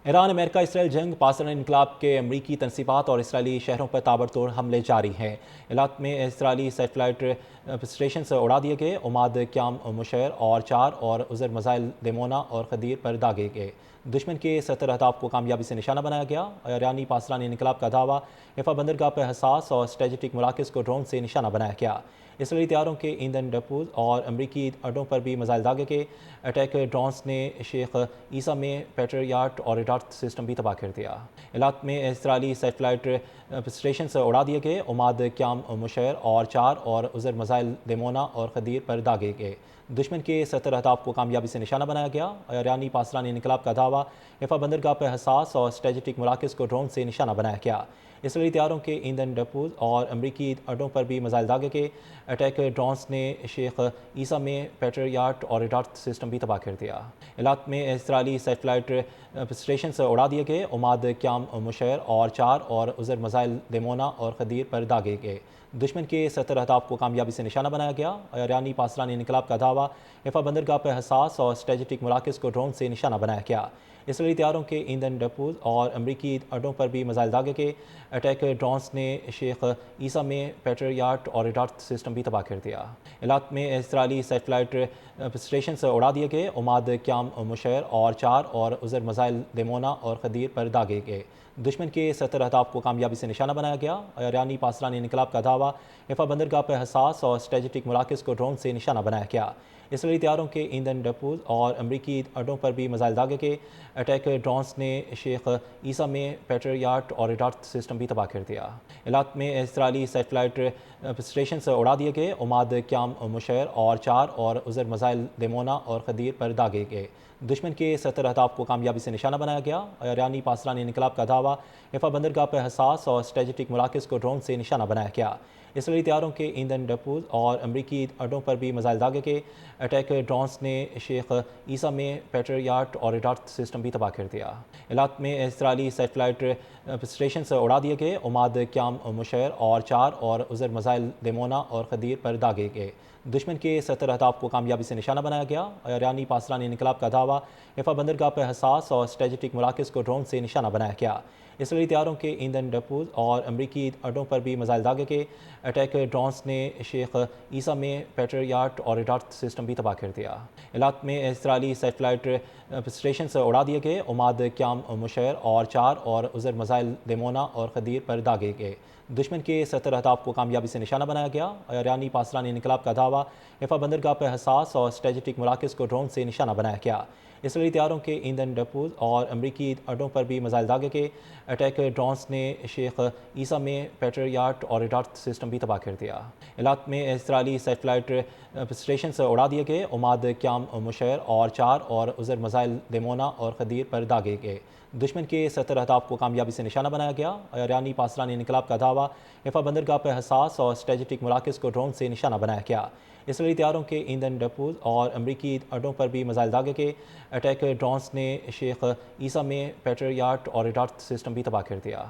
ایران امریکہ اسرائیل جنگ پاسداران انقلاب کے امریکی تنصیبات اور اسرائیلی شہروں پر تابڑتوڑ حملے جاری ہیں۔ علاق میں اسرائیلی سیٹلائٹ اسٹیشن سے اڑا دیے گئے۔ عماد قیام مشیر اور 4 اور عزر میزائل دیمونا اور خدیر پر داغے گئے۔ دشمن کے 70 اہداف کو کامیابی سے نشانہ بنایا گیا۔ ایرانی پاسداران انقلاب کا دعویٰ، حفا بندرگاہ پر حساس اور اسٹریٹجک مراکز کو ڈرون سے نشانہ بنایا گیا۔ اسرائیلی طیاروں کے ایندھن ڈپوز اور امریکی اڈوں پر بھی میزائل داغے گئے۔ اٹیک ڈرونز نے شیخ عیسیٰ میں پیٹریاٹ اور ریڈار سسٹم بھی تباہ کر دیا۔ علاق میں اسرائیلی سیٹلائٹ اسٹیشن سے اڑا دیے گئے۔ عماد قیام مشیر اور 4 اور عزر میزائل دیمونا اور خدیر پر داغے گئے۔ دشمن کے 70 اہداف کو کامیابی سے نشانہ بنایا گیا۔ ایرانی پاسداران انقلاب کا دعویٰ، حفا بندرگاہ پر حساس اور اسٹریٹجک مراکز کو ڈرون سے نشانہ بنایا گیا۔ اسرائیلی طیاروں کے ایندھن ڈپوز اور امریکی اڈوں پر بھی میزائل داغے گئے۔ اٹیک ڈرونز نے شیخ عیسیٰ میں پیٹریاٹ اور ریڈار سسٹم بھی تباہ کر دیا۔ علاق میں اسرائیلی سیٹلائٹ اسٹیشن سے اڑا دیے گئے۔ عماد قیام مشیر اور 4 اور عزر میزائل دیمونا اور خدیر پر داغے گئے۔ دشمن کے 70 اہداف کو کامیابی سے نشانہ بنایا گیا۔ ایرانی پاسداران انقلاب کا دعویٰ، حفا بندرگاہ پر حساس اور اسٹریٹجک مراکز کو ڈرون سے نشانہ بنایا گیا۔ اسرائیلی طیاروں کے ایندھن ڈپوز اور امریکی اڈوں پر بھی میزائل داغے گئے۔ اٹیک ڈرونز نے شیخ عیسیٰ میں پیٹریاٹ اور ریڈار سسٹم بھی تباہ کر دیا۔ علاق میں اسرائیلی سیٹلائٹ اسٹیشن سے اڑا دیے گئے۔ عماد قیام مشیر اور 4 اور عزر میزائل دیمونا اور خدیر پر داغے گئے۔ دشمن کے 70 اہداف کو کامیابی سے نشانہ بنایا گیا۔ ایرانی پاسداران انقلاب کا دعویٰ، حفا بندرگاہ پر حساس اور اسٹریٹجک مراکز کو ڈرون سے نشانہ بنایا گیا۔ اسرائیلی طیاروں کے ایندھن ڈپوز اور امریکی اڈوں پر بھی میزائل داغے گئے۔ اٹیک ڈرونز نے شیخ عیسیٰ میں پیٹریاٹ اور ریڈار سسٹم بھی تباہ کر دیا۔ علاق میں اسرائیلی سیٹلائٹ اسٹیشن سے اڑا دیے گئے۔ عماد قیام مشیر اور 4 اور عزر میزائل دیمونا اور خدیر پر داغے گئے۔ دشمن کے 70 اہداف کو کامیابی سے نشانہ بنایا گیا۔ ایرانی پاسداران انقلاب کا دعویٰ، حفا بندرگاہ پر حساس اور اسٹریٹجک مراکز کو ڈرون سے نشانہ بنایا گیا۔ اسرائیلی طیاروں کے ایندھن ڈپوز اور امریکی اڈوں پر بھی میزائل داغے گئے۔ اٹیک ڈرونز نے شیخ عیسیٰ میں پیٹریاٹ اور ریڈار سسٹم بھی تباہ کر دیا۔ علاق میں اسرائیلی سیٹلائٹ اسٹیشن سے اڑا دیے گئے۔ عماد قیام مشیر اور 4 اور عزر میزائل دیمونا اور خدیر پر داغے گئے۔ دشمن کے 70 اہداف کو کامیابی سے نشانہ بنایا گیا۔ ایرانی پاسداران انقلاب کا دعویٰ، حفا بندرگاہ پر حساس اور اسٹریٹجک مراکز کو ڈرون سے نشانہ بنایا گیا۔ اسرائیلی طیاروں کے ایندھن ڈپوز اور امریکی اڈوں پر بھی میزائل داغے گئے۔ اٹیک ڈرونز نے شیخ عیسیٰ میں پیٹریاٹ اور ریڈار سسٹم بھی تباہ کر دیا۔ علاق میں اسرائیلی سیٹلائٹ اسٹیشن سے اڑا دیے گئے۔ عماد قیام مشیر اور 4 اور عزر میزائل دیمونا اور خدیر پر داغے گئے۔ دشمن کے 70 اہداف کو کامیابی سے نشانہ بنایا گیا۔ ایرانی پاسداران انقلاب کا دعویٰ، حفا بندرگاہ پر حساس اور اسٹریٹجک مراکز کو ڈرون سے نشانہ بنایا گیا۔ اسرائیلی طیاروں کے ایندھن ڈپوز اور امریکی اڈوں پر بھی میزائل داغے گئے۔ اٹیک ڈرونز نے شیخ عیسیٰ میں پیٹریاٹ اور ریڈار سسٹم بھی تباہ کر دیا۔ علاق میں اسرائیلی سیٹلائٹ اسٹیشن سے اڑا دیے گئے۔ عماد قیام مشیر اور 4 اور عزر میزائل دیمونا اور خدیر پر داغے گئے۔ دشمن کے 70 اہداف کو کامیابی سے نشانہ بنایا گیا۔ ایرانی پاسداران انقلاب کا دعویٰ، حفا بندرگاہ پر حساس اور اسٹریٹجک مراکز کو ڈرون سے نشانہ بنایا گیا۔ اسرائیلی طیاروں کے ایندھن ڈپوز اور امریکی اڈوں پر بھی میزائل داغے گئے۔ اٹیک ڈرونز نے شیخ عیسیٰ میں پیٹریاٹ اور ریڈار سسٹم بھی تباہ کر دیا۔